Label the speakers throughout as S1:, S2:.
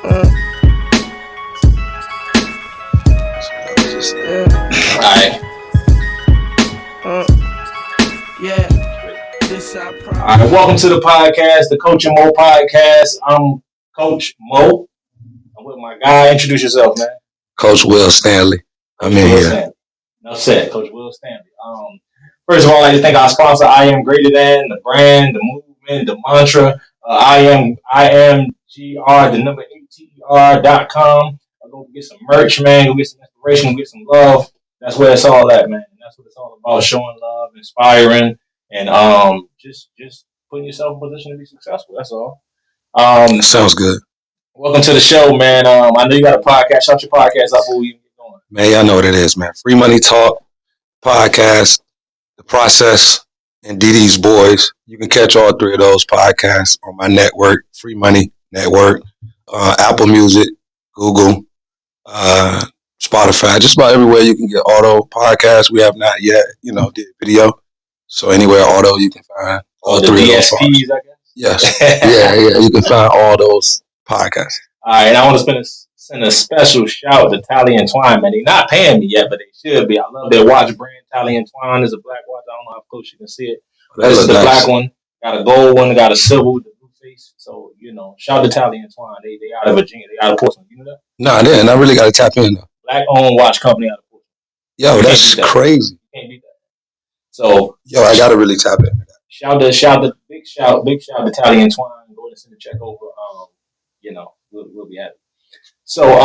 S1: Alright. Alright, welcome to the podcast, the Coach and Mo podcast. I'm Coach Mo. I'm with my guy. Introduce yourself, man.
S2: Coach Will Stanley. I'm in here.
S1: Stanley. No said, Coach Will Stanley. First of all, I'd like to thank our sponsor, I Am Greater Than, the brand, the movement, the mantra. I am GR, the number ATR.com. I'll go get some merch, man. Go get some inspiration, go get some love. That's where it's all at, man. That's what it's all about, showing love, inspiring, and just putting yourself in a position to be successful. That's all.
S2: Sounds good.
S1: Welcome to the show, man. I know you got a podcast. Shout your podcast up before we even get going.
S2: Man, y'all know what it is, man. Freemoney Talk, podcast, The Process, and DD's Boys. You can catch all three of those podcasts on my network, Freemoney Network, Apple Music, Google, Spotify, just about everywhere you can get auto podcasts. We have not yet, did video. So anywhere auto, you can find all
S1: the
S2: three
S1: DSPs,
S2: of those.
S1: I guess.
S2: Yes. yeah. You can find all those podcasts.
S1: All right, and I want to send a special shout to Tally and Twine, man. They're not paying me yet, but they should be. I love their watch brand. Tally and Twine is a black watch. I don't know if Coach you can see it. This is the nice black one. Got a gold one. Got a silver with the blue face. So, shout to Tally and Twine. They out of Virginia. They out of Portsmouth. You know that?
S2: No, I didn't. I really got to tap in, though.
S1: Black-owned watch company out of Portsmouth.
S2: Yo, that's crazy.
S1: You can't beat that. So,
S2: I got to really tap in.
S1: Big shout to Tally and Twine. Go ahead and send a check over. We'll be at it. So,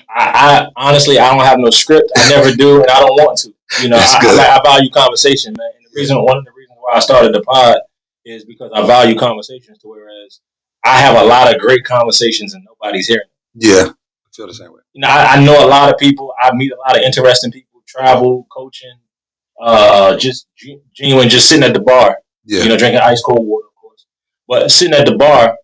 S1: I honestly, I don't have no script. I never do, and I don't want to. I value conversation, man. And one of the reasons why I started the pod is because I value conversations. To whereas I have a lot of great conversations and nobody's hearing them.
S2: Yeah, I feel the same way.
S1: I know a lot of people. I meet a lot of interesting people. Travel, coaching, just genuine, just sitting at the bar.
S2: Yeah.
S1: Drinking ice cold water, of course. But sitting at the bar,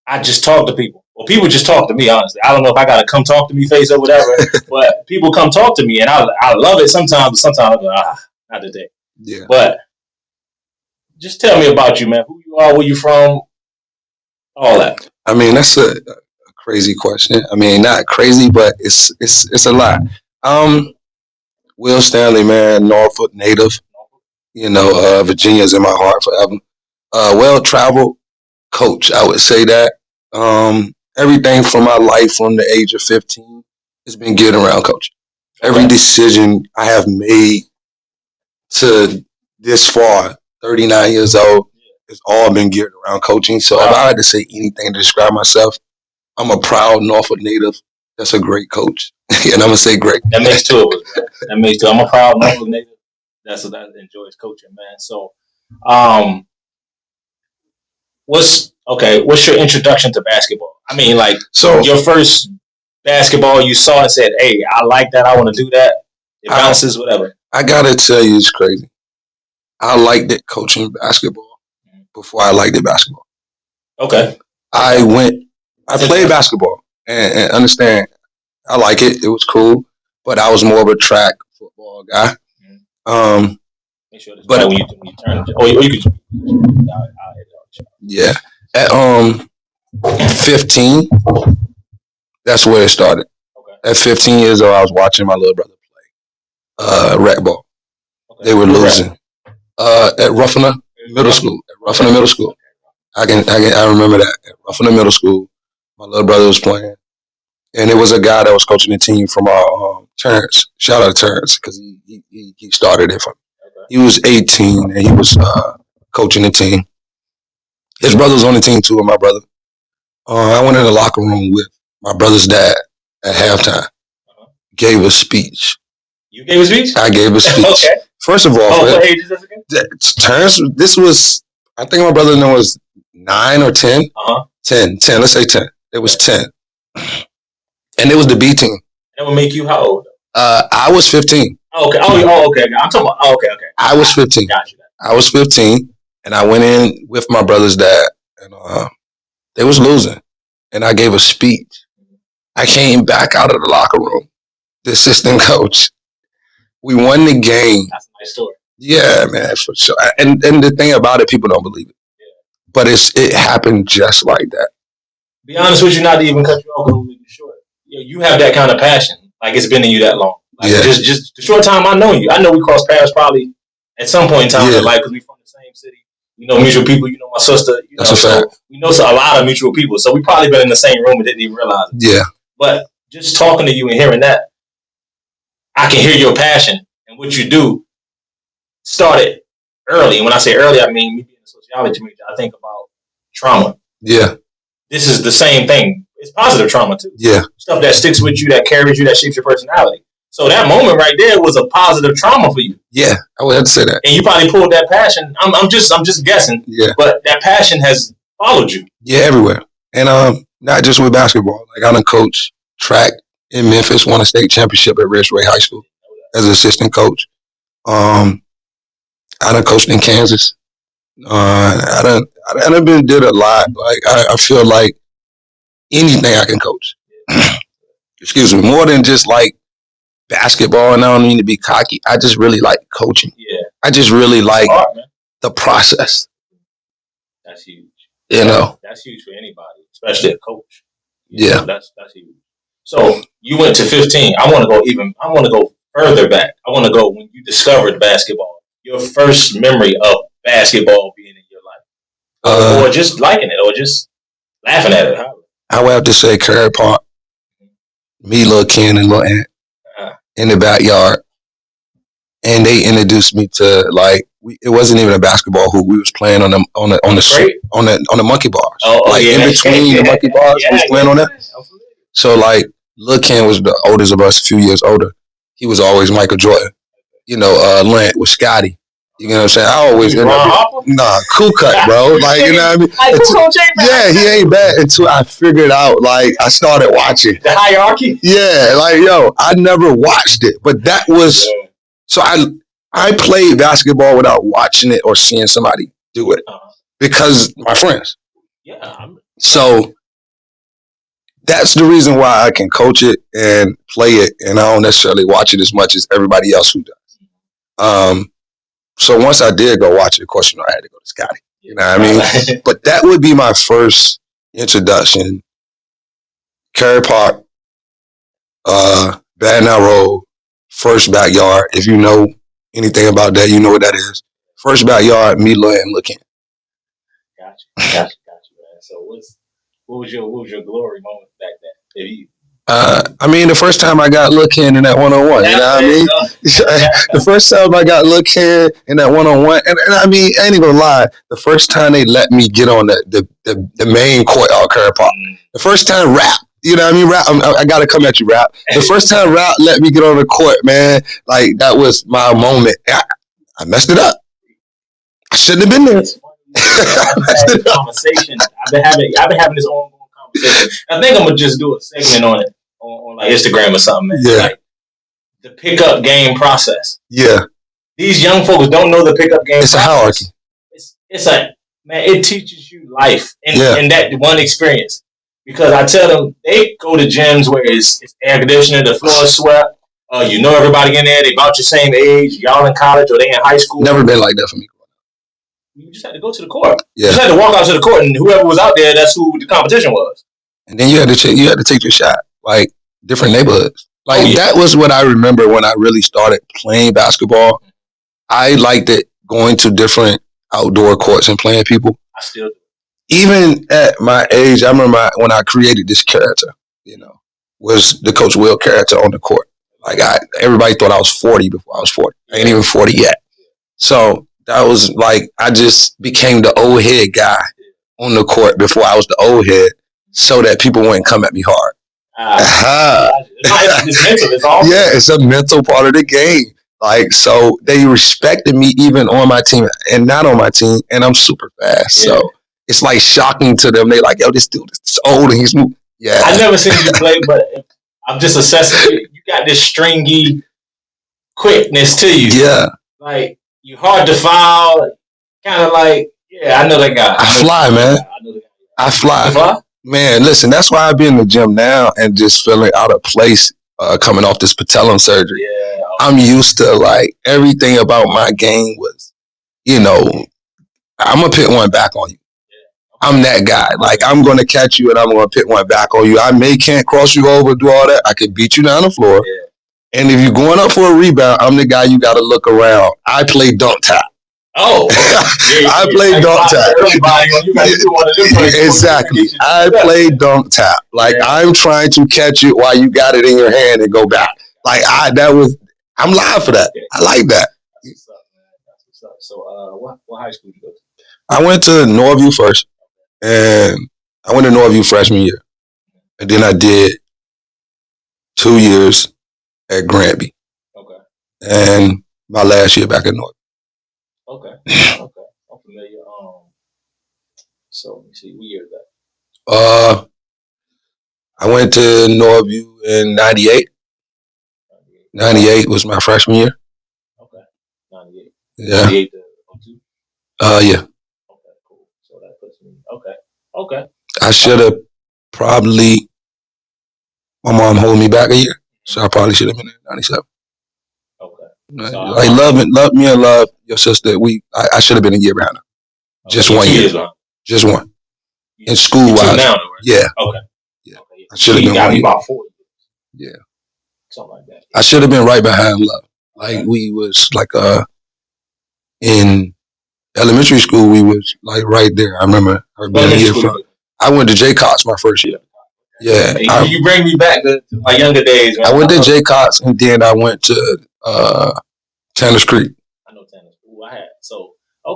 S1: I just talk to people. Well, people just talk to me, honestly. I don't know if I got to come talk to me face or whatever, but people come talk to me, and I love it sometimes, but sometimes I go, not today.
S2: Yeah.
S1: But just tell me about you, man. Who you are, where you from, all that.
S2: I mean, that's a crazy question. I mean, not crazy, but it's a lot. Will Stanley, man, Norfolk native. Virginia's in my heart forever. Well-traveled coach, I would say that. Everything from my life from the age of 15 has been geared around coaching. Every decision I have made to this far, 39 years old, has all been geared around coaching. So if I had to say anything to describe myself, I'm a proud Norfolk native. That's a great coach. And I'm going to say great.
S1: That makes two of us, man. That makes two. I'm a proud Norfolk native. That's what I enjoys coaching, man. So, what's your introduction to basketball? I mean, your first basketball you saw and said, hey, I like that. I want to do that. It bounces, whatever.
S2: I got to tell you, it's crazy. I liked it coaching basketball before I liked it basketball.
S1: Okay.
S2: I played basketball and understand I like it. It was cool, but I was more of a track football guy.
S1: Make sure but when you turn. You can.
S2: Yeah. At 15, that's where it started. Okay. At 15 years old, I was watching my little brother play rec ball. Okay. They were losing at Ruffiner Middle School. I remember that at Ruffiner Middle School. My little brother was playing, and it was a guy that was coaching the team from our Terrence. Shout out to Terrence because he started it for me. Okay. He was 18 and he was coaching the team. His brother was on the team too, and my brother. I went in the locker room with my brother's dad at halftime. Gave a speech.
S1: You gave a speech?
S2: I gave a speech.
S1: Okay.
S2: First of all,
S1: what age is this again?
S2: Terrence, this was, I think my brother was 9 or 10. 10. Let's say 10. It was 10. And it was the B team.
S1: That would make you how old?
S2: I was 15.
S1: Okay. Okay. I'm talking about, okay.
S2: I was 15.
S1: Got you.
S2: I was 15. And I went in with my brother's dad, and they was losing. And I gave a speech. I came back out of the locker room, the assistant coach. We won the game.
S1: That's a nice story.
S2: Yeah, man, for sure. And the thing about it, people don't believe it. Yeah. But it happened just like that.
S1: be honest with you, not to even cut you off, because we're short. You have that kind of passion. Like, it's been in you that long. Like, just the short time I know you. I know we crossed paths probably at some point in time in life because we from the same city. You know mutual people. You know my sister. You know, so we know a lot of mutual people. So we probably been in the same room and didn't even realize it. Yeah. But just talking to you and hearing that, I can hear your passion and what you do. Started early. And when I say early, I mean me being a sociology major. I think about trauma. Yeah. This is the same thing. It's positive trauma too. Yeah. Stuff that sticks with you, that carries you, that shapes your personality. So that moment right there was a positive trauma for you. Yeah, I would have to say that. And you probably pulled that passion. I'm just guessing. Yeah. But that passion has followed you. Yeah, everywhere. And not just with basketball. Like, I done coached track in Memphis, won a state championship at Red Ray High School as an assistant coach. I done coached in Kansas. I done did a lot. Like, I feel like anything I can coach. Excuse me, more than just like basketball, and I don't mean to be cocky. I just really like coaching. Yeah. I just really like the process. That's huge. You know. That's huge for anybody, especially a coach. Yeah. That's huge. So you went to 15. I want to go further back. I want to go when you discovered basketball. Your first memory of basketball being in your life. Or just liking it, or just laughing at it. I would have to say Curry Park. Me, Lil Ken, and Lil Ant in the backyard, and they introduced me to, like, it wasn't even a basketball hoop. We was playing on the monkey bars. In between the monkey bars, we was playing on that. So, like, Lil Ken was the oldest of us, a few years older. He was always Michael Jordan. You know, Lent was Scotty. You know what I'm saying? I always cool cut, bro. Like, you know what I mean? He ain't bad until I figured out, like, I started watching. The hierarchy? Yeah, like, yo, I never watched it. But that was, so I played basketball without watching it or seeing somebody do it. Because my friends. Yeah. So that's the reason why I can coach it and play it, and I don't necessarily watch it as much as everybody else who does. So once I did go watch it, of course, I had to go to Scotty. You know what I mean? But that would be my first introduction. Curry Park, Bad Now Road, first backyard. If you know anything about that, you know what that is. First backyard, me, Lil, and Lil Ken. Gotcha, man. So what was your glory moment back then? I mean, the first time I got Lil Ken in that one-on-one, you know what I mean? The first time I got Lil Ken in that one-on-one, and I mean, I ain't even gonna lie, the first time they let me get on the main court out Curry Park, the first time Rap, you know what I mean? Rap, I gotta come at you, Rap. The first time Rap let me get on the court, man, like, that was my moment. I messed it up. I shouldn't have been there. Conversation. I've been having this ongoing conversation. I think I'm gonna just do a segment on it. On like Instagram or something, man. Yeah. Like the pickup game process. Yeah. These young folks don't know the pickup game process. It's a hierarchy. It's like, man, it teaches you life in that one experience. Because I tell them, they go to gyms where it's air conditioning, the floor is swept, you know everybody in there, they about your same age, y'all in college or they in high school. Never been like that for me. You just had to go to the court. Yeah. You just had to walk out to the court, and whoever was out there, that's who the competition was. And then you had to take your shot. Like, different neighborhoods. Like, that was what I remember when I really started playing basketball. I liked it going to different outdoor courts and playing people. I still do. Even at my age, I remember when I created this character, was the Coach Will character on the court. Like, everybody thought I was 40 before I was 40. I ain't even 40 yet. So that was like, I just became the old head guy on the court before I was the old head, so that people wouldn't come at me hard. It's mental. It's awesome. Yeah, it's a mental part of the game. Like, so they respected me even on my team and not on my team, and I'm super fast. Yeah. So it's like shocking to them. They like, yo, this dude is old and he's new. Yeah. I never seen you play, but I'm just assessing you. You got this stringy quickness to you. Yeah. Like, you hard to foul. Kind of like, yeah, I know that guy. I fly, man. I fly. You fly? Man, listen, that's why I be in the gym now and just feeling out of place coming off this patellum surgery. Yeah, I'm used to, like, everything about my game was, I'm going to put one back on you. Yeah,
S2: I'm that guy. Like, I'm going to catch you and I'm going to put one back on you. I can't cross you over, do all that. I could beat you down the floor. Yeah. And if you're going up for a rebound, I'm the guy you got to look around. I play dunk tap.
S1: Oh,
S2: I play dunk tap. Exactly. I play dunk tap. Like, I'm trying to catch it while you got it in your hand and go back. Like, I'm live for that. I like that.
S1: That's what's up, man. That's what's up. So, what high school did you go to?
S2: I went to Norview first, and I went to Norview freshman year, and then I did 2 years at Granby. Okay. And my last year back at Norview.
S1: Okay. Okay. I'm familiar. So let me see. What year is that?
S2: I went to Norview in 98. 98 was my freshman year.
S1: Okay. 98.
S2: Yeah.
S1: 98 to 02?
S2: Yeah.
S1: Okay, cool. So that puts me. Okay. Okay.
S2: I should have probably. My mom holding me back a year, so I probably should have been in 97.
S1: Okay.
S2: Like love me and love your sister. I should have been a year behind her. Just 1 year. Just one. In school wise.
S1: Now, right?
S2: Yeah.
S1: Okay.
S2: Yeah. Okay. I should have been 1 year.
S1: About 4
S2: years. Yeah.
S1: Something like that.
S2: I should have been right behind love. Like we was like in elementary school we was like right there. I remember her being a year from. I went to J. Cox my first year. Yeah.
S1: Hey, you bring me back to my younger days, man.
S2: I went to J. Cox and then I went to Tanner's Creek.
S1: I know Tanner's Creek.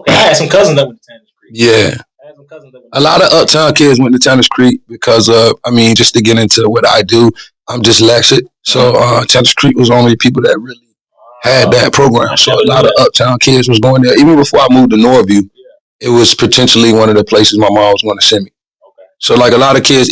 S1: I had some cousins that went to Tanner's Creek.
S2: Yeah.
S1: I had some cousins that went
S2: a lot of uptown kids went to Tanner's Creek because just to get into what I do, I'm dyslexic. So Tanner's Creek was only people that really had that program. So a lot of uptown kids was going there. Even before I moved to Norview, it was potentially one of the places my mom was going to send me. Okay. So like a lot of kids,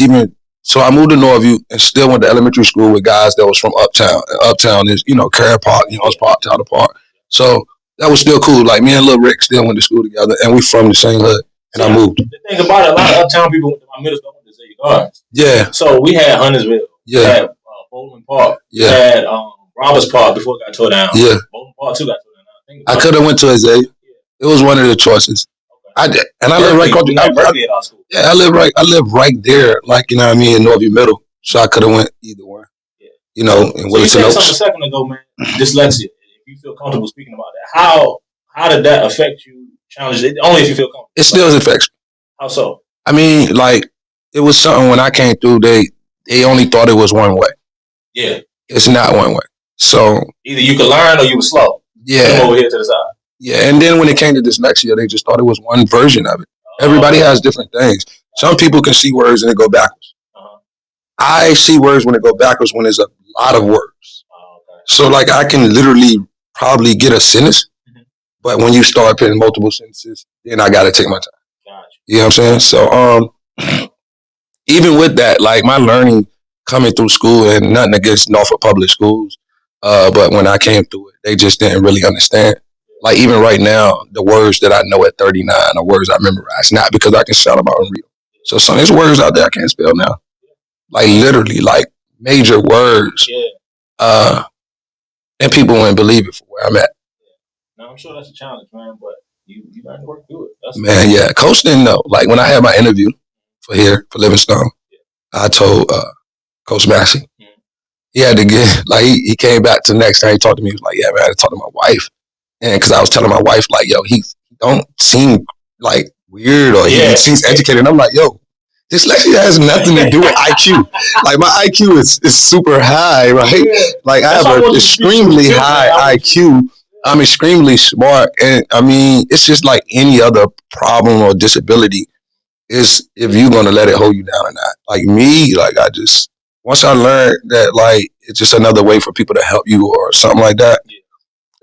S2: so I moved to Norview and still went to elementary school with guys that was from uptown. And uptown is, Carrot Park, Young's Park, Tyler Park. So that was still cool. Like me and Lil Rick still went to school together and we from the same hood. And I moved.
S1: The thing about it, a lot of uptown people went to my middle school to Xavier Gardens.
S2: Yeah.
S1: So we had Huntersville. Yeah. We had Bowling Park. Yeah. We had Roberts Park before it got tore down.
S2: Yeah.
S1: Bowling Park too got tore down.
S2: I could have went to Xavier. It was one of the choices. I did, and I live right across. I live right there, like you know what I mean, in Norview Middle. So I could have went either one. Yeah. In Williston
S1: Oaks. You said something a second ago, man. Dyslexia. If you feel comfortable speaking about that, how did that affect you? Challenge it only if you feel comfortable.
S2: It still affects me.
S1: How so?
S2: I mean, like it was something when I came through. They only thought it was one way. Yeah. It's not one way. So
S1: either you could learn or you were slow.
S2: Yeah.
S1: Come over here to the side.
S2: Yeah, and then when it came to dyslexia, they just thought it was one version of it. Everybody has different things. Some people can see words and they go backwards. I see words when it go backwards when there's a lot of words. So like I can literally probably get a sentence, but when you start putting multiple sentences, then I got to take my time. You know what I'm saying? So even with that, like my learning coming through school, and nothing against Norfolk public schools, but when I came through it, they just didn't really understand. Like even right now, the words that I know at 39 are words I memorize, not because I can shout them out and read. So there's words out there I can't spell now. Like literally, like major words. Yeah. And people wouldn't believe it for where I'm at.
S1: Now I'm sure that's a challenge, man, but you learn to work through it.
S2: Man, yeah. Coach didn't know. Like when I had my interview for Livingstone, I told Coach Massey. He had to get like he came back to the next time he talked to me. He was like, "Yeah, man, I had to talk to my wife." And because I was telling my wife, like, yo, he don't seem like weird or he seems educated. And I'm like, yo, dyslexia has nothing to do with IQ. Like my IQ is super high, right? Like I have an extremely high IQ. I'm extremely smart. And I mean, it's just like any other problem or disability is if you're going to let it hold you down or not. Like me, like once I learned that like, it's just another way for people to help you or something like that.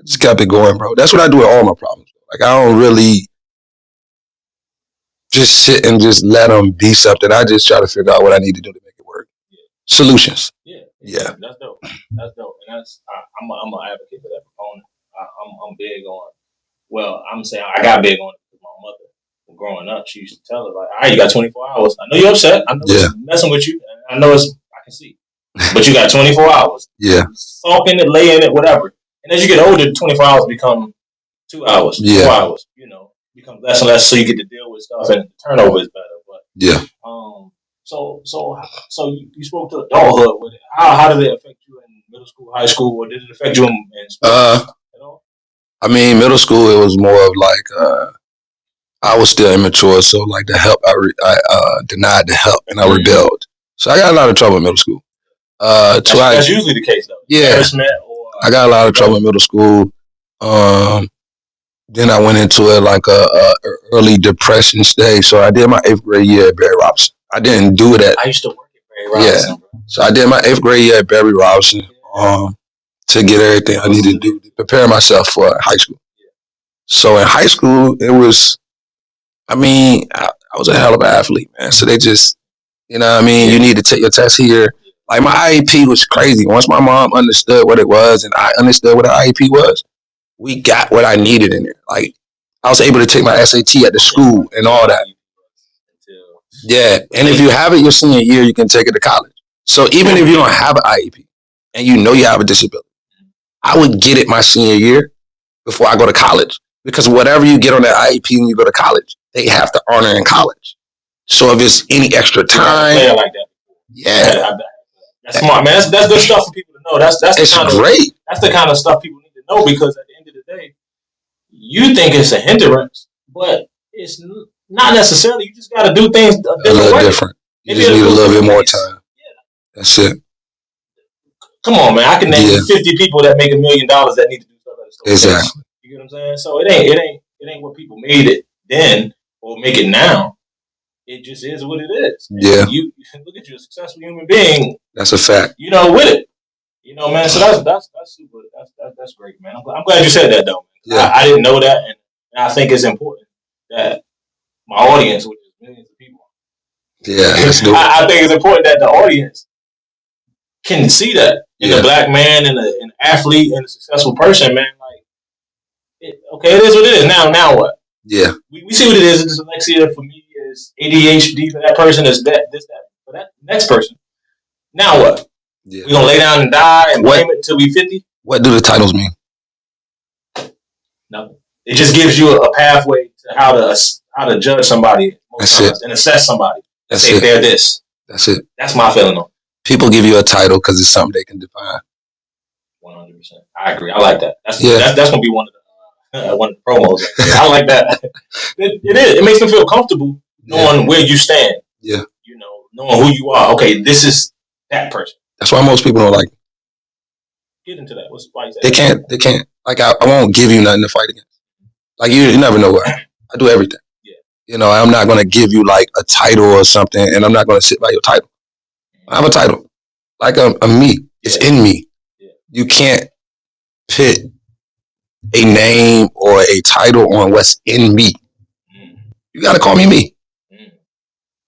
S2: Just kept it going, bro. That's what I do with all my problems. Like I don't really just sit and just let them be something. I just try to figure out what I need to do to make it work. Yeah. Solutions.
S1: Yeah. That's dope. That's dope. And I'm an advocate for that proponent. I'm big on. Well, I'm saying I got big on it because my mother, growing up, she used to tell us like, "All right, you got 24 hours. I know you're upset. I know it's messing with you. I know I can see, but you got 24 hours. Yeah. Sulk in it, lay in it, whatever." And as you get older, 24 hours become 2 hours, 4 hours, become less and less, so you get to deal with stuff and the turnover is better.
S2: Yeah.
S1: So you spoke to adulthood with it. How did it affect you in middle school, high school, or did it affect you in sports at all?
S2: I mean, middle school it was more of like I was still immature, so like the help I denied the help and I rebelled. So I got a lot of trouble in middle school.
S1: That's usually the case though.
S2: Yeah.
S1: Embarrassment or
S2: I got a lot of trouble in middle school. Then I went into it like a early depression stage. So I did my 8th grade year at Barry Robinson. I didn't do it at.
S1: I used to work at Barry Robinson.
S2: Yeah. So I did my 8th grade year at Barry Robinson to get everything I needed to do to prepare myself for high school. So in high school, it was. I mean, I was a hell of an athlete, man. So they just, you know what I mean? You need to take your test here. Like my IEP was crazy. Once my mom understood what it was and I understood what an IEP was, we got what I needed in there. Like I was able to take my SAT at the school and all that. Yeah. And if you have it your senior year, you can take it to college. So even if you don't have an IEP and you know you have a disability, I would get it my senior year before I go to college. Because whatever you get on that IEP when you go to college, they have to honor in college. So if it's any extra time,
S1: like that.
S2: Yeah,
S1: that's smart, man. That's good stuff for people to know. That's
S2: great.
S1: That's the kind of stuff people need to know because at the end of the day, you think it's a hindrance, but it's not necessarily. You just got to do things a
S2: little
S1: way.
S2: different. You just need a little bit more time. Yeah. That's it.
S1: Come on, man. I can name 50 people that make $1 million that need to do stuff at the store.
S2: Exactly.
S1: You get what I'm saying? So it ain't what people made it then or make it now. It just is what it is.
S2: Yeah.
S1: You look at you, a successful human being.
S2: That's a fact.
S1: You know, with it. You know, man. So that's super. That's great, man. I'm glad you said that, though. Yeah. I didn't know that, and I think it's important that my audience, which is millions of people.
S2: Yeah, let's do it.
S1: I think it's important that the audience can see that in a black man and an athlete and a successful person, man. Like, okay, it is what it is. Now what?
S2: Yeah.
S1: We see what it is. It's dyslexia for me. Is ADHD for that person. Is that for that next person? Now what? Yeah. We gonna lay down and die and blame it till we 50?
S2: What do the titles mean?
S1: Nothing. It just gives you a pathway to how to judge somebody and assess somebody.
S2: That's
S1: say
S2: it.
S1: If they're this.
S2: That's it.
S1: That's my feeling on it.
S2: People give you a title because it's something they can define.
S1: 100%. I agree. I like that. That's gonna be one of the promos. I like that. It is. It makes me feel comfortable knowing where you stand.
S2: Yeah.
S1: You know, knowing who you are. Okay, this is that person.
S2: That's why most people don't like.
S1: Get into that. Why you say
S2: They can't. They can't. Like I won't give you nothing to fight against. Like you never know what I do everything. Yeah. You know, I'm not gonna give you like a title or something, and I'm not gonna sit by your title. I have a title. Like I'm me. It's in me. Yeah. You can't put a name or a title on what's in me. You gotta call me me.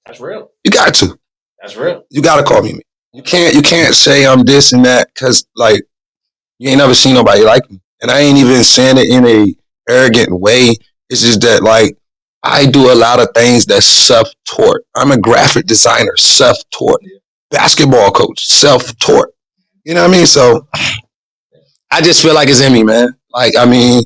S1: That's real.
S2: You got to.
S1: That's real.
S2: You gotta call me me. You can't say I'm this and that because like you ain't never seen nobody like me. And I ain't even saying it in a arrogant way. It's just that like I do a lot of things that's self-taught. I'm a graphic designer, self-taught. Basketball coach, self-taught. You know what I mean? So I just feel like it's in me, man. Like, I mean,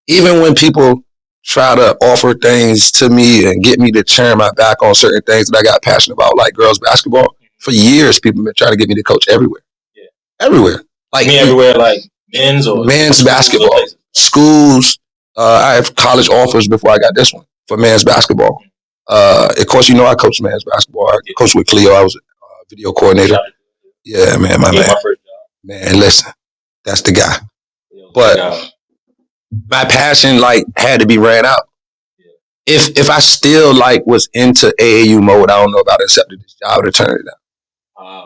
S2: even when people try to offer things to me and get me to turn my back on certain things that I got passionate about, like girls basketball, for years people have been trying to get me to coach everywhere. Yeah. Everywhere. Like
S1: everywhere, like men's
S2: basketball. Schools. I have college offers before I got this one for men's basketball. Of course, you know I coach men's basketball. I coached with Cleo. I was a video coordinator. Yeah, man, my man. Man, listen, that's the guy. But my passion like had to be ran out. If I still like was into AAU mode, I don't know about accepting this job to turn it down.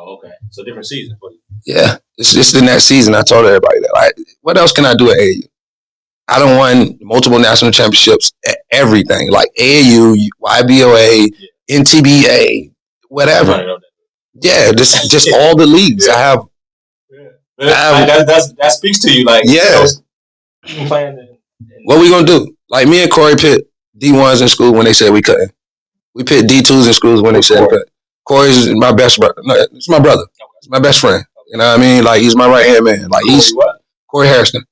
S1: Okay. So different season for you.
S2: Yeah, it's just in that season. I told everybody that. Like, what else can I do at AAU? I done won multiple national championships at everything, like AAU, YBOA, NTBA, whatever. Yeah, just all the leagues. I have.
S1: That speaks to you, like
S2: what we gonna do? Like me and Corey pit D1s in school when they said we couldn't. We pit D2s in schools when they said we couldn't. Corey's my best brother. No, it's my brother. It's my best friend. You know what I mean? Like he's my right hand man. Like he's Corey Harrison,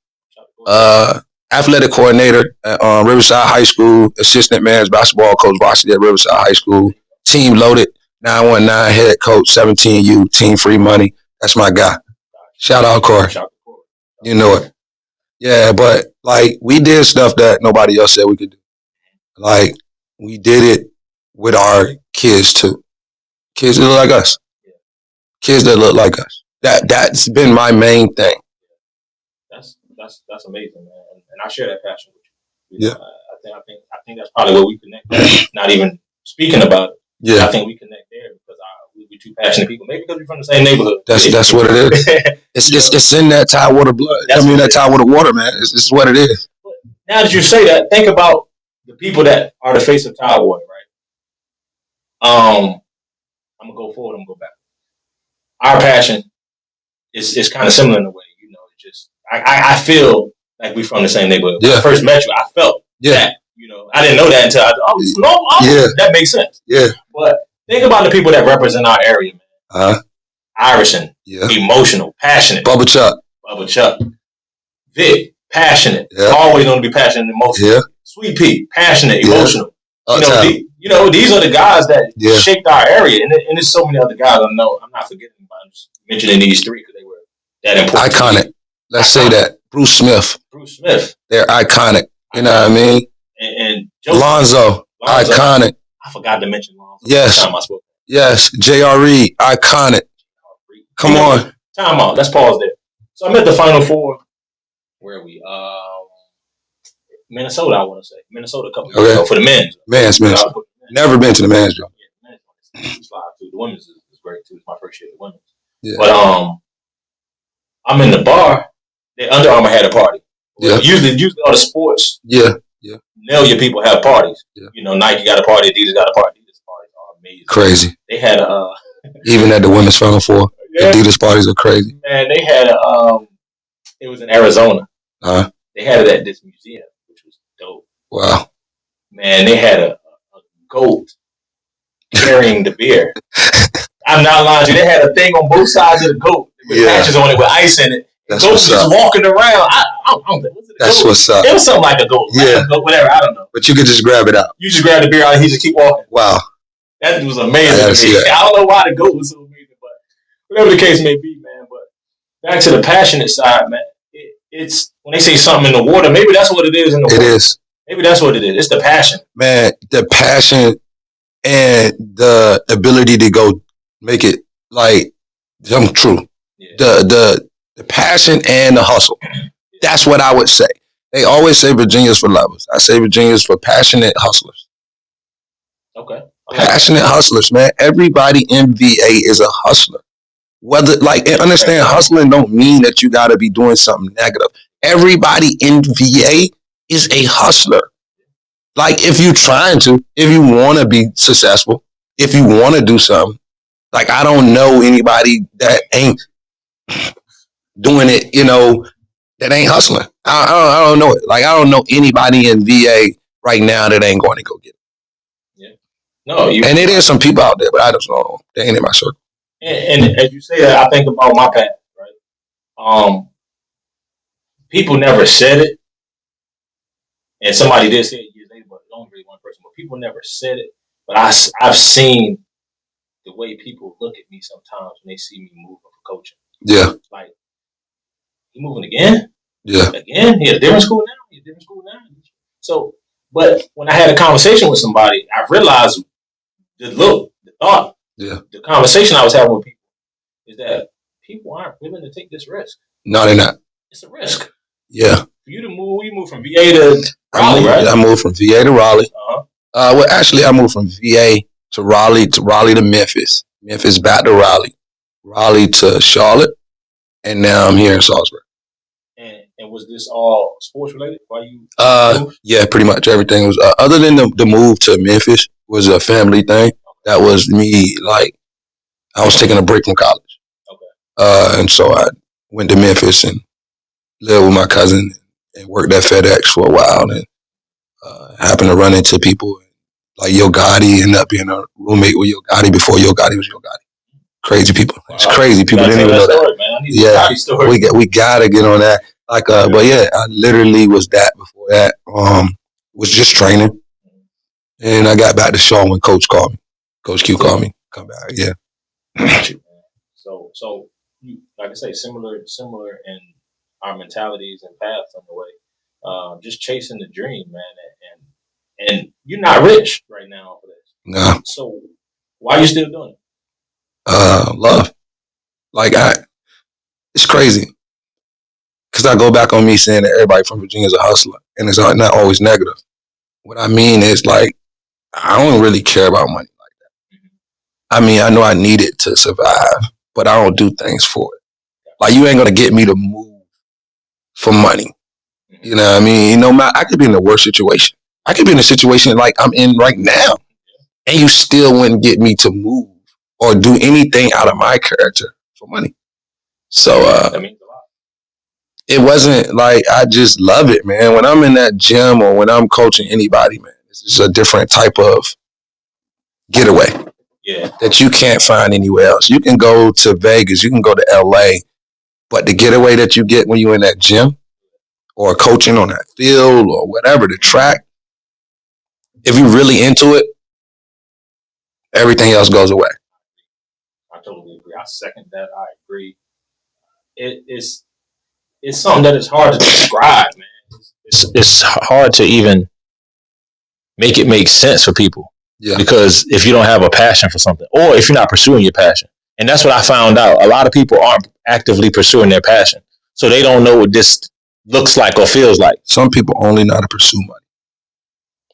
S2: athletic coordinator at Riverside High School, assistant men's basketball coach varsity at Riverside High School, Team Loaded, 919 head coach, 17U, Team Freemoney. That's my guy. Shout out, Corey. You know it. Yeah, but like we did stuff that nobody else said we could do. Like we did it with our kids too. Kids that look like us. Kids that look like us. That's been my main thing.
S1: That's amazing, man, and I share that passion with you.
S2: Yeah.
S1: I think that's probably where we connect. Not even speaking about it.
S2: Yeah.
S1: I think we connect there because we're two passionate people. Maybe because we're from the same neighborhood.
S2: That's what it is. It's in that Tidewater blood. That Tidewater water, man. It's what it is.
S1: Now that you say that, think about the people that are the face of Tidewater, right? I'm gonna go forward. I'm gonna go back. Our passion is kind of similar in a way, you know. It's just I feel like we're from the same neighborhood. When I first met you, I felt that. You know, I didn't know that until that makes sense.
S2: Yeah.
S1: But think about the people that represent our area, man. Irison, emotional, passionate.
S2: Bubba
S1: Chuck. Vic, passionate. Always going to be passionate and emotional.
S2: Yeah.
S1: Sweet Pea, passionate, emotional. These are the guys that shaped our area, and there's so many other guys I know. I'm not forgetting about. I'm just mentioning these three because they were that important.
S2: Iconic. Let's say that. Bruce Smith. They're iconic. You know what I mean?
S1: And
S2: Lonzo, iconic.
S1: I forgot to mention Lonzo.
S2: Yes. JRE, iconic. Come on.
S1: Time out. Let's pause there. So I'm at the Final Four. Where are we? Minnesota, I want to say. Minnesota a couple years ago for the men's.
S2: Men's. Never been to the men's, Joe.
S1: The women's is great too. It's my first year at the women's. Yeah. But I'm in the bar. The Under Armour had a party. Yeah. Usually all the sports.
S2: Yeah.
S1: Your people have parties. Yeah. You know, Nike got a party. Adidas got a party. Adidas parties are amazing.
S2: Crazy.
S1: They had
S2: even at the women's Final Four, Adidas parties are crazy.
S1: Man, they had it was in Arizona. They had it at this museum, which was dope.
S2: Wow.
S1: Man, they had a goat carrying the beer. I'm not lying to you. They had a thing on both sides of the goat with patches on it with ice in it.
S2: That's
S1: goat
S2: what's
S1: was just walking around. I don't know.
S2: That's what's up.
S1: It was something like a goat.
S2: Yeah.
S1: Like a goat, whatever. I don't know.
S2: But you could just grab it out.
S1: You just grab the beer out and he just keep walking.
S2: Wow.
S1: That was amazing to me. I don't know why the goat was so amazing, but whatever the case may be, man. But back to the passionate side, man. It's when they say something in the water, maybe that's what it is in the water.
S2: It is.
S1: Maybe that's what it is. It's the passion.
S2: Man, the passion and the ability to go make it like something true. Yeah. The passion and the hustle. That's what I would say. They always say Virginia's for lovers. I say Virginia's for passionate hustlers.
S1: Okay.
S2: Passionate hustlers, man. Everybody in VA is a hustler. Whether understand hustling don't mean that you gotta be doing something negative. Everybody in VA is a hustler. Like if you're trying to, if you wanna be successful, if you wanna do something, like I don't know anybody that ain't doing it, that ain't hustling. I don't know it. Like I don't know anybody in VA right now that ain't going to go get it.
S1: Yeah. No,
S2: and there is some people out there, but I just don't know. They ain't in my circle.
S1: And as you say that, I think about my path, right? People never said it, and somebody did say it years later, but only really one person. But people never said it. But I've seen the way people look at me sometimes when they see me moving for coaching.
S2: Yeah.
S1: Like, he moving again?
S2: Yeah.
S1: Again? He at a different school now? So, but when I had a conversation with somebody, I realized the thought, the conversation I was having with people is that people aren't willing to take this risk.
S2: No, they're not.
S1: It's a risk.
S2: Yeah.
S1: For you to move, you moved from VA to Raleigh, right?
S2: I moved from VA to Raleigh. Well, actually, I moved from VA to Raleigh to Memphis. Memphis back to Raleigh. Raleigh to Charlotte. And now I'm here in Salisbury.
S1: And was this all sports related? Why you?
S2: Yeah, pretty much everything was. Other than the move to Memphis was a family thing. That was me. Like I was taking a break from college. Okay. And so I went to Memphis and lived with my cousin and worked at FedEx for a while. And happened to run into people like Yo Gotti. Ended up being a roommate with Yo Gotti before Yo Gotti was Yo Gotti. Crazy people. It's crazy. People didn't even know that. Man. We gotta get on that. But yeah, I literally was that before that. Was just training, and I got back to Shaw when Coach called me. Coach Q called me. Come back. Yeah.
S1: Got you, man. So you, like I say, similar in our mentalities and paths on the way. Just chasing the dream, man, and you're not rich right now for this.
S2: No.
S1: So why are you still doing it?
S2: Love. Like it's crazy. Because I go back on me saying that everybody from Virginia is a hustler, and it's not always negative. What I mean is, like, I don't really care about money like that. I mean, I know I need it to survive, but I don't do things for it. Like, you ain't gonna get me to move for money. You know what I mean? You know, I could be in the worst situation. I could be in a situation like I'm in right now, and you still wouldn't get me to move or do anything out of my character for money. So,
S1: That means a lot.
S2: It wasn't like I just love it, man. When I'm in that gym or when I'm coaching anybody, man, it's just a different type of getaway that you can't find anywhere else. You can go to Vegas, you can go to LA, but the getaway that you get when you're in that gym or coaching on that field or whatever, the track, if you're really into it, everything else goes away.
S1: I totally agree. I second that. I agree. It's something that is hard to describe, man. It's hard to even make it make sense for people. Yeah. Because if you don't have a passion for something, or if you're not pursuing your passion, and that's what I found out. A lot of people aren't actively pursuing their passion, so they don't know what this looks like or feels like.
S2: Some people only know how to pursue money.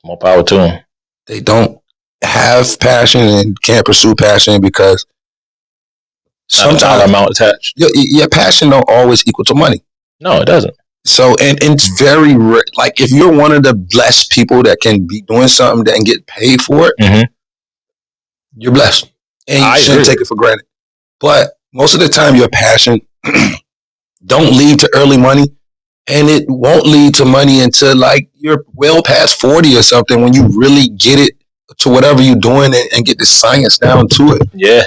S1: More power to them.
S2: They don't have passion and can't pursue passion because
S1: sometimes dollar amount attached.
S2: Your passion don't always equal to money.
S1: No, it doesn't.
S2: So, and it's very rare. Like, if you're one of the blessed people that can be doing something and get paid for it, you're blessed. And you shouldn't take it for granted. But most of the time, your passion don't lead to early money. And it won't lead to money until, like, you're well past 40 or something when you really get it to whatever you're doing and get the science down to it.
S1: Yeah.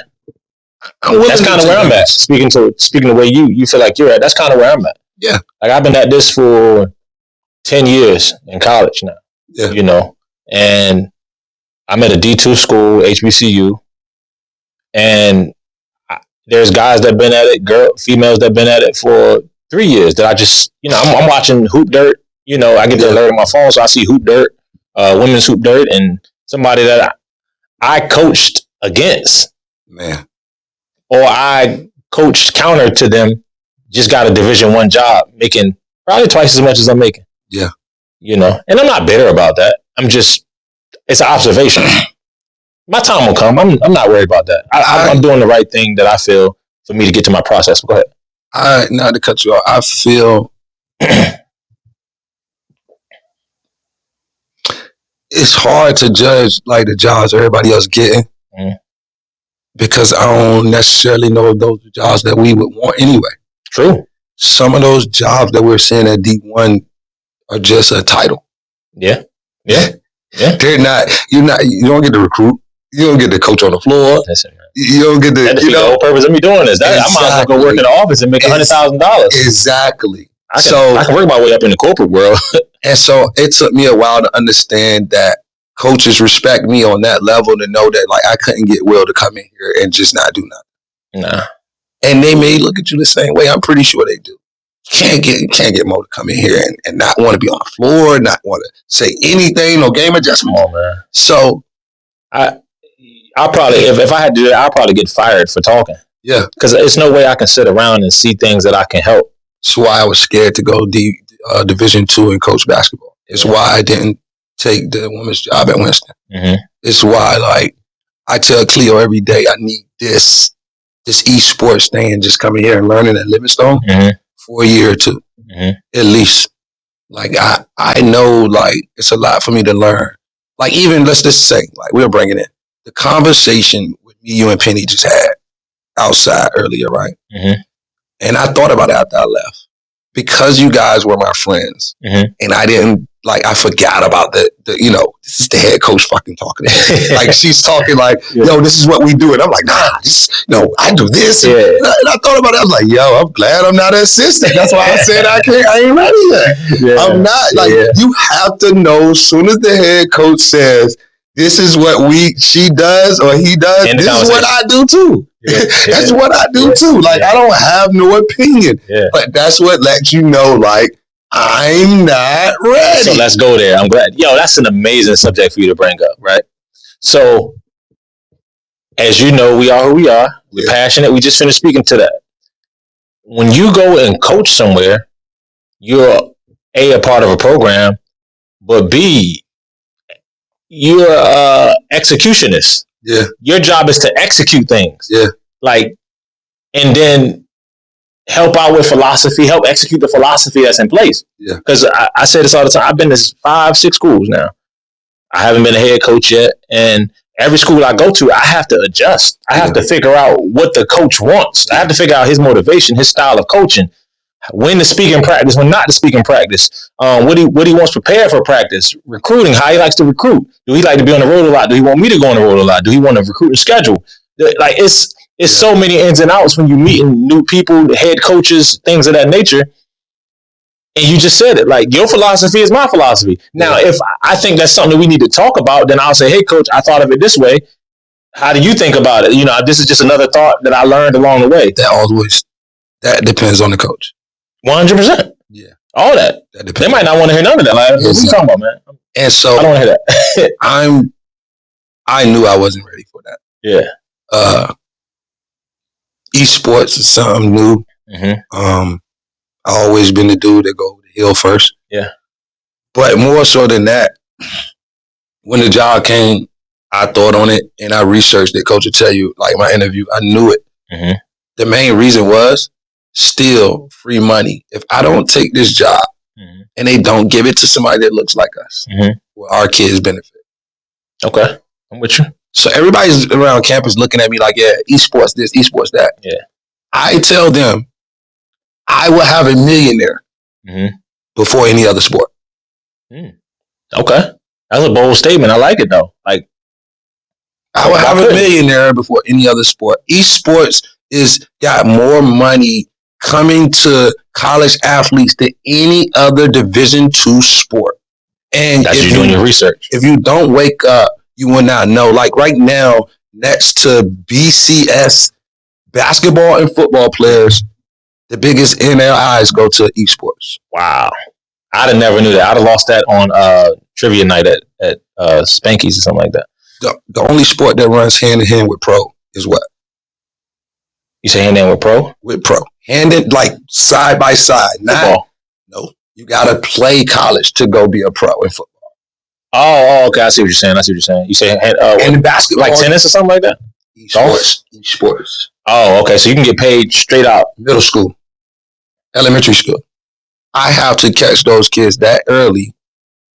S1: That's kind of where I'm at. Speaking the way you feel like you're at, that's kind of where I'm at.
S2: Yeah.
S1: Like, I've been at this for 10 years in college now.
S2: Yeah.
S1: You know, and I'm at a D2 school, HBCU, and there's guys that been at it, females that been at it for 3 years that I just, you know, I'm watching Hoop Dirt. You know, I get the alert on my phone, so I see Hoop Dirt, Women's Hoop Dirt, and somebody that I coached against.
S2: Man.
S1: Or I coached counter to them, just got a Division I job, making probably twice as much as I'm making.
S2: Yeah.
S1: You know, and I'm not bitter about that. I'm just, it's an observation. My time will come. I'm not worried about that. I'm doing the right thing that I feel for me to get to my process. Go ahead.
S2: Not to cut you off, I feel it's hard to judge, like, the jobs everybody else getting. Because I don't necessarily know those jobs that we would want anyway.
S1: True.
S2: Some of those jobs that we're seeing at D1 are just a title.
S1: Yeah.
S2: They're not. You don't get to recruit. You don't get to coach on the floor.
S1: Listen, man.
S2: You don't get to.
S1: That's the whole purpose of me doing this. I might as well go work in the office and make $100,000.
S2: Exactly.
S1: I can work my way up in the corporate world.
S2: And so it took me a while to understand that coaches respect me on that level, to know that, like, I couldn't get Will to come in here and just not do nothing.
S1: Nah.
S2: And they may look at you the same way. I'm pretty sure they do. You can't get Mo to come in here and not want to be on the floor, not want to say anything, no game adjustment.
S1: Come on, man.
S2: So
S1: I'll probably, if I had to do that, I'll probably get fired for talking.
S2: Yeah.
S1: Because there's no way I can sit around and see things that I can help.
S2: That's why I was scared to go Division II and coach basketball. It's why I didn't take the women's job at Winston. It's why, like, I tell Cleo every day, I need this esports thing, and just coming here and learning at Livingstone for a year or two, at least. Like, I know, like, it's a lot for me to learn. Like, even, let's just say, like, we'll bring it in. The conversation with me, you, and Penny just had outside earlier, right? And I thought about it after I left. Because you guys were my friends, and I didn't, like, I forgot about the you know, this is the head coach fucking talking to me. Like, she's talking like, yo, this is what we do. And I'm like, nah, I do this. And I thought about it. I was like, yo, I'm glad I'm not an assistant. That's why I said I ain't ready yet. I'm not. Like, you have to know, as soon as the head coach says, this is what she does or he does. This is what I do too. That's what I do too. Like, I don't have no opinion. But that's what lets you know, like, I'm not ready.
S1: So let's go there. I'm glad. Yo, that's an amazing subject for you to bring up, right? So, as you know, we are who we are. We're passionate. We just finished speaking to that. When you go and coach somewhere, you're a part of a program, but B, you're a executionist.
S2: Yeah.
S1: Your job is to execute things.
S2: Yeah.
S1: Like, and then help out with philosophy, help execute the philosophy that's in place.
S2: Yeah.
S1: Because I say this all the time. I've been to 5-6 schools now. I haven't been a head coach yet. And every school I go to, I have to adjust. I have to figure out what the coach wants. I have to figure out his motivation, his style of coaching, when to speak in practice, when not to speak in practice, what he wants prepared for practice, recruiting, how he likes to recruit. Do he like to be on the road a lot? Do he want me to go on the road a lot? Do he want to recruit and schedule? Like, it's so many ins and outs when you meeting new people, head coaches, things of that nature. And you just said it, like, your philosophy is my philosophy. Now, if I think that's something we need to talk about, then I'll say, hey, coach, I thought of it this way. How do you think about it? You know, this is just another thought that I learned along the way.
S2: That depends on the coach.
S1: 100%.
S2: Yeah.
S1: All that. They might not want to hear none of that. Like, what are you talking about, man?
S2: And so
S1: I don't want to hear that.
S2: I knew I wasn't ready for that.
S1: Yeah.
S2: Esports is something new.
S1: Mm-hmm.
S2: I always been the dude that go over the hill first.
S1: Yeah.
S2: But more so than that, when the job came, I thought on it and I researched it. Coach will tell you, like my interview, I knew it.
S1: Mm-hmm.
S2: The main reason was still free money. If I don't take this job and they don't give it to somebody that looks like us, will our kids benefit?
S1: Okay. I'm with you.
S2: So everybody's around campus looking at me like, yeah, esports this, esports that.
S1: Yeah.
S2: I tell them, I will have a millionaire before any other sport.
S1: Okay. That's a bold statement. I like it though. Like,
S2: I will have a millionaire before any other sport. Esports is got more money coming to college athletes than any other Division II sport. And
S1: that's you doing your research.
S2: If you don't wake up, you will not know. Like right now, next to BCS basketball and football players, the biggest NLIs go to esports.
S1: Wow. I'd have never knew that. I'd have lost that on trivia night at Spanky's or something like that.
S2: The only sport that runs hand in hand with pro is what?
S1: You say hand in hand with pro?
S2: With pro. Hand in, like side by side.
S1: Football.
S2: No. You got to play college to go be a pro in football.
S1: Oh, okay. I see what you're saying. You say
S2: and basketball.
S1: Like tennis or something like that?
S2: Esports.
S1: Oh, okay. So you can get paid straight out.
S2: Middle school. Elementary school. I have to catch those kids that early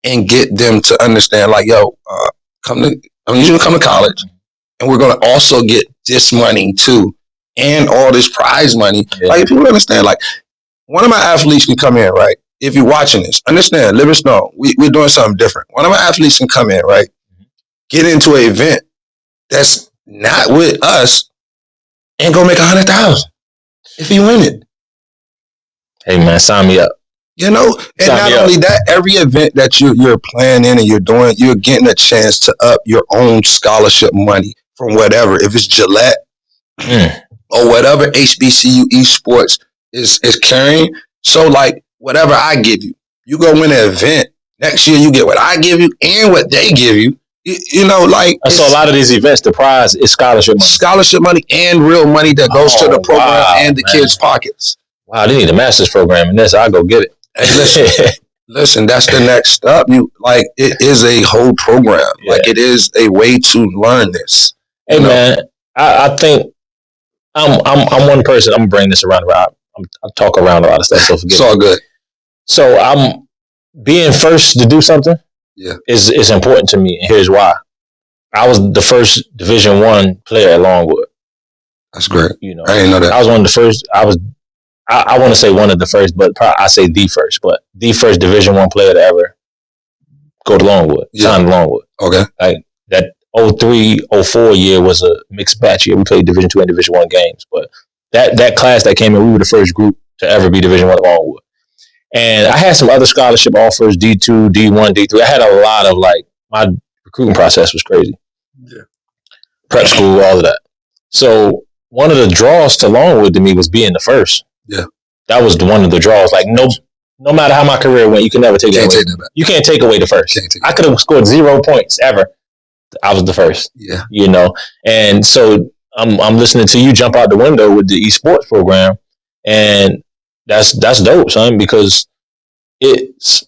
S2: and get them to understand, like, yo, I need you to come to college, and we're going to also get this money too, and all this prize money. Yeah. Like, if you understand, like, one of my athletes can come in, right? If you're watching this, understand, Livingstone, we're doing something different. One of my athletes can come in, right? Get into an event that's not with us and go make $100,000 if you win it.
S1: Hey man, sign me up.
S2: You know, and not only that, every event that you're planning and you're doing, you're getting a chance to up your own scholarship money from whatever. If it's Gillette or whatever HBCU esports is carrying. So like whatever I give you, you go win an event. Next year you get what I give you and what they give you. You know, like
S1: so a lot of these events, the prize is scholarship money.
S2: Scholarship money and real money that goes to the program and the kids' pockets.
S1: Wow, they need a master's program in this. I'll go get it.
S2: Hey, listen, that's the next step. It is a whole program. Yeah. Like it is a way to learn this.
S1: Hey man, I think I'm one person. I'm gonna bring this around. I talk around a lot of stuff, so forget.
S2: It's all good.
S1: So I'm being first to do something.
S2: Yeah,
S1: is important to me, and here's why. I was the first Division I player at Longwood.
S2: That's great.
S1: You know,
S2: I didn't know that.
S1: I was one of the first. I want to say one of the first, but I say the first. But the first Division I player to ever go to Longwood, sign to Longwood.
S2: Okay,
S1: like that 03-04 year was a mixed batch year. We played Division II and Division I games, but that class that came in, we were the first group to ever be Division I at Longwood. And I had some other scholarship offers, D2, D1, D3. I had a lot of my recruiting process was crazy.
S2: Yeah.
S1: Prep school, all of that. So one of the draws to Longwood to me was being the first.
S2: Yeah.
S1: That was one of the draws. Like no matter how my career went, you can never take that away. You can't take away the first. I could have scored 0 points ever. I was the first.
S2: Yeah.
S1: You know, and so I'm listening to you jump out the window with the esports program, and that's dope, son, because it's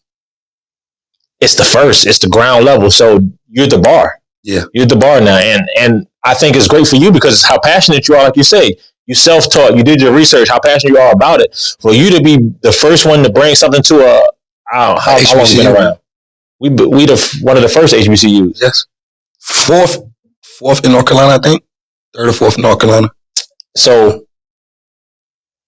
S1: the first, it's the ground level. So you're the bar.
S2: Yeah.
S1: You're the bar now. And I think it's great for you because it's how passionate you are, like you say. You self-taught, you did your research, how passionate you are about it. For you to be the first one to bring something to how long have we been around? We one of the first HBCUs.
S2: Yes. Fourth in North Carolina, I think. Third or fourth in North Carolina.
S1: So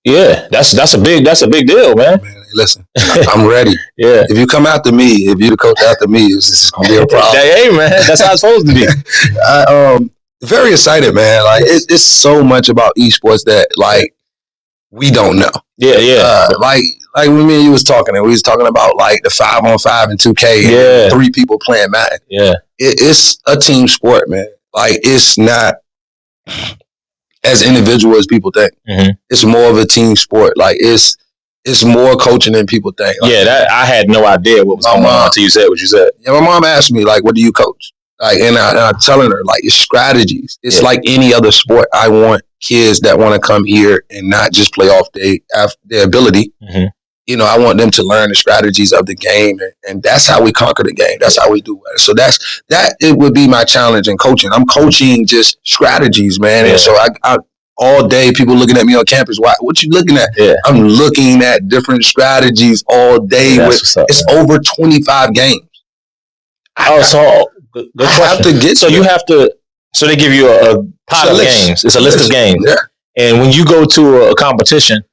S1: yeah, that's a big deal, man.
S2: Listen, I'm ready.
S1: Yeah.
S2: If you come after me, if you the coach after me, it's gonna be a problem.
S1: Hey, man, that's how it's supposed to be.
S2: Very excited, man. Like it's so much about esports that like we don't know.
S1: Yeah.
S2: Like when me and you was talking, and we was talking about like the 5-on-5 and 2K, and 3 people playing Madden.
S1: Yeah,
S2: it's a team sport, man. Like it's not as individual as people think.
S1: Mm-hmm.
S2: It's more of a team sport. Like it's more coaching than people think. Like,
S1: that I had no idea what was going on until you said what you said.
S2: Yeah, my mom asked me like, "What do you coach?" Like, and I'm telling her like it's strategies. It's like any other sport. I want kids that want to come here and not just play off their ability.
S1: Mm-hmm.
S2: You know, I want them to learn the strategies of the game, and that's how we conquer the game. That's how we do it. So it would be my challenge in coaching. I'm coaching just strategies, man.
S1: Yeah.
S2: And so I all day people looking at me on campus. What you looking at?
S1: Yeah.
S2: I'm looking at different strategies all day. It's over 25 games.
S1: Good question. So they give you a pile of games. It's a list of games.
S2: Yeah.
S1: And when you go to a competition.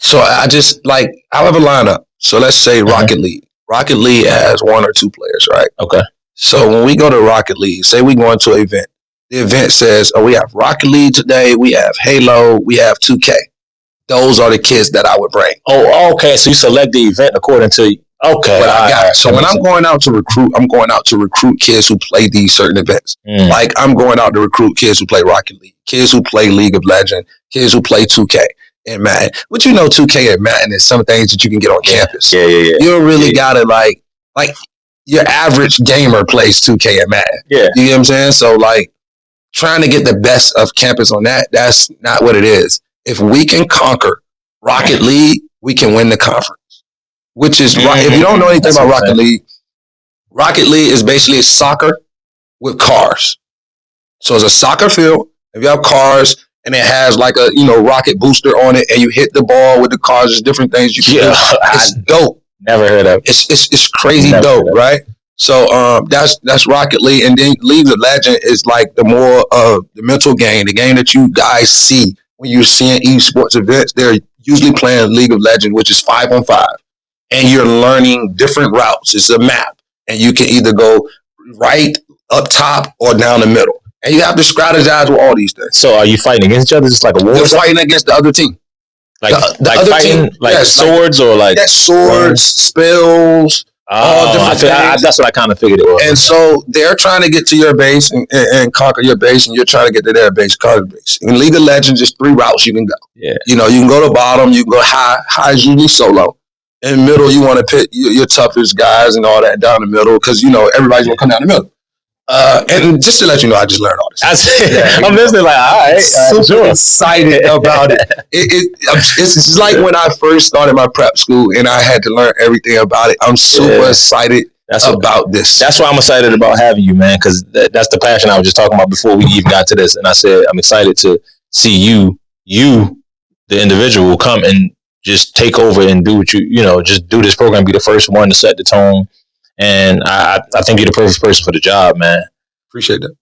S2: So I just I have a lineup. So let's say Rocket League. Rocket League has 1 or 2 players, right?
S1: Okay.
S2: So when we go to Rocket League, say we go into an event. The event says, we have Rocket League today. We have Halo. We have 2K. Those are the kids that I would bring.
S1: Oh, okay. So you select the event according to what
S2: I got. So when I'm going out to recruit, I'm going out to recruit kids who play these certain events. Like I'm going out to recruit kids who play Rocket League, kids who play League of Legends, kids who play 2K and Madden. But 2K and Madden is some things that you can get on campus.
S1: Yeah.
S2: You don't really gotta like your average gamer plays 2K and Madden.
S1: Yeah.
S2: You know what I'm saying? So trying to get the best of campus on that's not what it is. If we can conquer Rocket League, we can win the conference. Which is, if you don't know anything about Rocket League is basically soccer with cars. So it's a soccer field. If you have cars and it has like a rocket booster on it, and you hit the ball with the cars, there's different things you can do. It's dope.
S1: Never heard of it.
S2: It's crazy dope, right? So that's Rocket League, and then League of Legends is like the more the mental game, the game that you guys see when you're seeing esports events. They're usually playing League of Legends, which is 5-on-5, and you're learning different routes. It's a map, and you can either go right up top or down the middle, and you have to strategize with all these things.
S1: So are you fighting against each other, just like a war?
S2: You're fighting against the other team,
S1: the other fighting, team, like swords or like
S2: swords, spells.
S1: That's what I kind of figured it was.
S2: And so they're trying to get to your base and conquer your base, and you're trying to get to their base, conquer the base. In League of Legends, there's 3 routes you can go.
S1: Yeah.
S2: You can go to bottom, you can go high. High is usually solo. In middle, you want to pit your toughest guys and all that down the middle, because everybody's gonna come down the middle. And just to let you know, I just learned all this.
S1: I'm listening like, all right,
S2: super excited about it. It's like when I first started my prep school and I had to learn everything about it. I'm super excited about this.
S1: That's why I'm excited about having you, man, because that's the passion I was just talking about before we even got to this. And I said, I'm excited to see you, the individual, come and just take over and do what just do this program, be the first one to set the tone. And I think you're the perfect person for the job, man.
S2: Appreciate that.